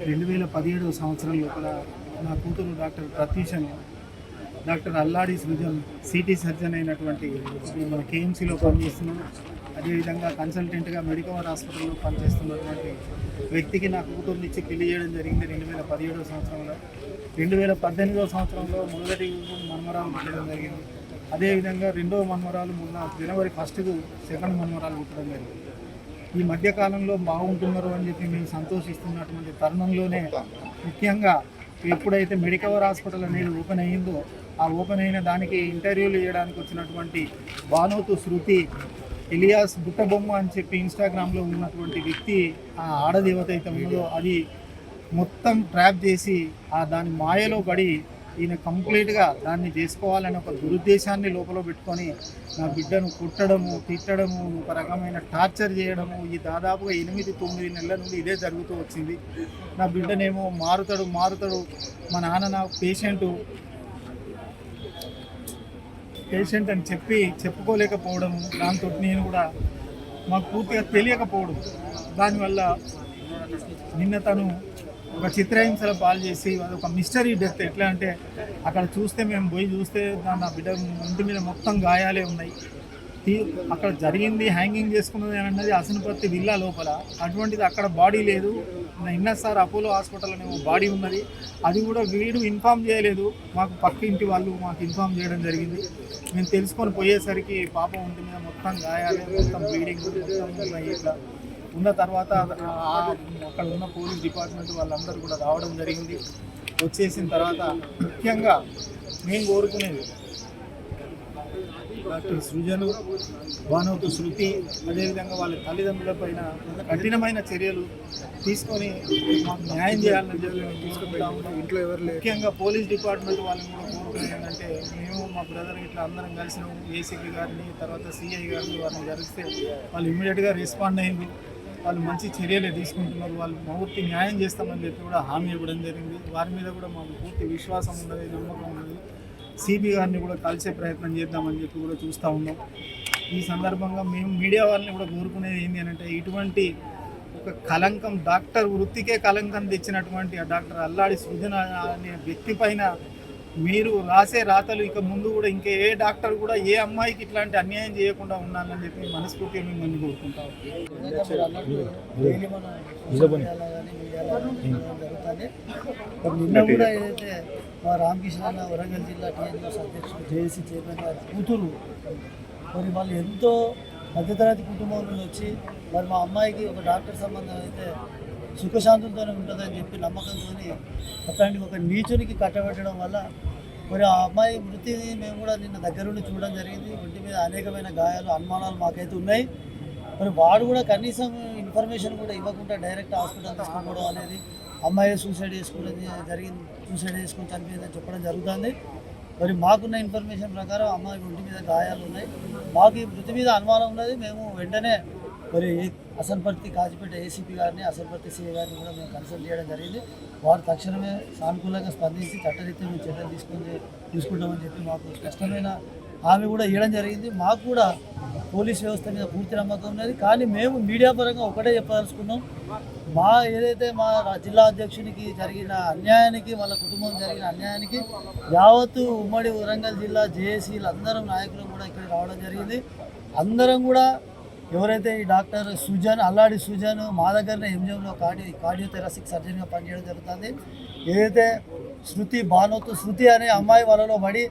2017 సంవత్సరం లోపల నా కూతురు డాక్టర్ ప్రత్యూషను డాక్టర్ అల్లాడి సృజన్ సిటీ సర్జన్ అయినటువంటి మన కేఎంసీలో పనిచేస్తున్నాను. అదేవిధంగా కన్సల్టెంట్గా మెడికవర్ హాస్పిటల్లో పనిచేస్తున్నటువంటి వ్యక్తికి నా కూతురుని ఇచ్చి పెళ్లి చేయడం జరిగింది 2017 సంవత్సరంలో. 2018 సంవత్సరంలో మొదటి మన్మరాలు పుట్టడం జరిగింది. అదేవిధంగా రెండవ మన్మరాలు మొన్న జనవరి 1కు సెకండ్ మన్మరాలు పుట్టడం జరిగింది. ఈ మధ్యకాలంలో బాగుంటున్నారు అని చెప్పి మేము సంతోషిస్తున్నటువంటి తరుణంలోనే ముఖ్యంగా ఎప్పుడైతే మెడికవర్ హాస్పిటల్ అనేది ఓపెన్ అయ్యిందో ఆ ఓపెన్ అయిన దానికి ఇంటర్వ్యూలు చేయడానికి వచ్చినటువంటి బానోతు శృతి ఎలియాస్ బుట్టబొమ్మ అని చెప్పి ఇన్స్టాగ్రామ్లో ఉన్నటువంటి వ్యక్తి ఆ ఆడదేవత అయితే ఉన్నదో అది మొత్తం ట్రాప్ చేసి దాని మాయలో పడి ఈయన కంప్లీట్గా దాన్ని చేసుకోవాలని ఒక దురుద్దేశాన్ని లోపల పెట్టుకొని నా బిడ్డను కుట్టడము తిట్టడము ఒక రకమైన టార్చర్ చేయడము ఈ దాదాపుగా 8-9 నెలల నుండి ఇదే జరుగుతూ వచ్చింది. నా బిడ్డనేమో మారుతాడు మా నాన్న నా పేషెంట్ అని చెప్పుకోలేకపోవడము, దాంతో నేను కూడా మాకు పూర్తిగా తెలియకపోవడం, దానివల్ల నిన్న తను ఒక చిత్రహింసల పాలు చేసి ఒక మిస్టరీ డెత్. ఎట్లా అంటే అక్కడ మేము పోయి చూస్తే నా బిడ్డ ఇంటి మీద మొత్తం గాయాలే ఉన్నాయి. అక్కడ జరిగింది హ్యాంగింగ్ చేసుకున్నది అన్నది అసనపర్తి విల్లా లోపల, అటువంటిది అక్కడ బాడీ లేదు. సార్ అపోలో హాస్పిటల్ అనే బాడీ ఉన్నది, అది కూడా వీడు ఇన్ఫామ్ చేయలేదు. మాకు పక్క ఇంటి వాళ్ళు మాకు ఇన్ఫామ్ చేయడం జరిగింది. మేము తెలుసుకొని పోయేసరికి పాపం ఒంటి మీద మొత్తం గాయాలే, మొత్తం బ్లీడింగ్ మొత్తం ఉన్నాయి. ఇట్లా ఉన్న తర్వాత అక్కడ ఉన్న పోలీస్ డిపార్ట్మెంట్ వాళ్ళందరూ కూడా రావడం జరిగింది. వచ్చేసిన తర్వాత ముఖ్యంగా మేము కోరుకునేది డాక్టర్ సృజను, బానోతు శృతి, అదేవిధంగా వాళ్ళ తల్లిదండ్రుల పైన కఠినమైన చర్యలు తీసుకొని మాకు న్యాయం చేయాలని తీసుకుంటా ఉన్నాం. ఇంట్లో ఎవరు ముఖ్యంగా పోలీస్ డిపార్ట్మెంట్ వాళ్ళని కూడా కోరుకునేది ఏంటంటే మేము మా బ్రదర్ ఇట్లా అందరం కలిసినాము. ఏసీపీ గారిని తర్వాత సిఐ గారిని వాళ్ళని కలిస్తే వాళ్ళు ఇమ్మీడియట్గా రెస్పాండ్ అయింది. వాళ్ళు మంచి చర్యలే తీసుకుంటున్నారు. వాళ్ళు పూర్తి న్యాయం చేస్తామని చెప్పి కూడా హామీ ఇవ్వడం జరిగింది. వారి మీద కూడా మాకు పూర్తి విశ్వాసం ఉన్నది, నమ్మకం ఉన్నది. సిబి గారిని కూడా కలిసే ప్రయత్నం చేద్దామని చెప్పి కూడా చూస్తూ ఉన్నాం. ఈ సందర్భంగా మేము మీడియా వాళ్ళని కూడా కోరుకునేది ఏంటి అంటే ఇటువంటి ఒక కలంకం, డాక్టర్ వృత్తికే కలంకం తెచ్చినటువంటి ఆ డాక్టర్ అల్లాడి సృజన అనే వ్యక్తి పైన మీరు రాసే రాతలు ఇక ముందు కూడా ఇంకా ఏ డాక్టర్ కూడా ఏ అమ్మాయికి ఇట్లాంటి అన్యాయం చేయకుండా ఉండాలని చెప్పి మనస్ఫూర్తిగా మిమ్మల్ని కోరుకుంటాం. నిన్న కూడా ఏదైతే మా రామకృష్ణ అన్న వరంగల్ జిల్లా టీఎన్యూఎస్ అధ్యక్షుడు జేఏసీ చైర్మన్ గారి కూతురు మరి వాళ్ళు ఎంతో మధ్యతరగతి కుటుంబం నుండి వచ్చి మరి మా అమ్మాయికి ఒక డాక్టర్ సంబంధం అయితే సుఖశాంతంతోనే ఉంటుందని చెప్పి నమ్మకంతో అట్లాంటి ఒక నీచునికి కట్టబెట్టడం వల్ల మరి ఆ అమ్మాయి మృతిని మేము కూడా నిన్న దగ్గరుండి చూడడం జరిగింది. ఒంటి మీద అనేకమైన గాయాలు, అనుమానాలు మాకైతే ఉన్నాయి. మరి వాడు కూడా కనీసం ఇన్ఫర్మేషన్ కూడా ఇవ్వకుండా డైరెక్ట్ హాస్పిటల్ తీసుకోవడం అనేది, అమ్మాయి సూసైడ్ చేసుకోవడం జరిగింది, సూసైడ్ చేసుకుని చనిపోయిందని చెప్పడం జరుగుతుంది. మరి మాకున్న ఇన్ఫర్మేషన్ ప్రకారం అమ్మాయి ఒంటి మీద గాయాలు ఉన్నాయి. మాకు ఈ మృతి మీద అనుమానం ఉన్నది. మేము వెంటనే మరి అసన్పర్తి కాజిపేట ఏసీపీ గారిని, అసన్పర్తి సిఐ గారిని కూడా మేము కన్సల్ట్ చేయడం జరిగింది. వారు తక్షణమే సానుకూలంగా స్పందించి చట్టరీత్యా మేము చర్యలు తీసుకుంటామని చెప్పి మాకు స్పష్టమైన హామీ కూడా ఇవ్వడం జరిగింది. మాకు కూడా పోలీస్ వ్యవస్థ మీద పూర్తి నమ్మకం ఉన్నది. కానీ మేము మీడియా పరంగా ఒకటే చెప్పదలుచుకున్నాం, ఏదైతే మా జిల్లా అధ్యక్షునికి జరిగిన అన్యాయానికి, వాళ్ళ కుటుంబం జరిగిన అన్యాయానికి యావత్తు ఉమ్మడి వరంగల్ జిల్లా జేఏసీలు అందరం నాయకులు కూడా ఇక్కడ రావడం జరిగింది. అందరం కూడా ఎవరైతే ఈ డాక్టర్ సృజన్, అల్లాడి సృజన్ మా దగ్గరనే ఎంజిఎంలో కార్డియోథెరాసిక్ సర్జన్గా పనిచేయడం జరుగుతుంది. ఏదైతే బానోతు శృతి అనే అమ్మాయి వాళ్ళలో పడి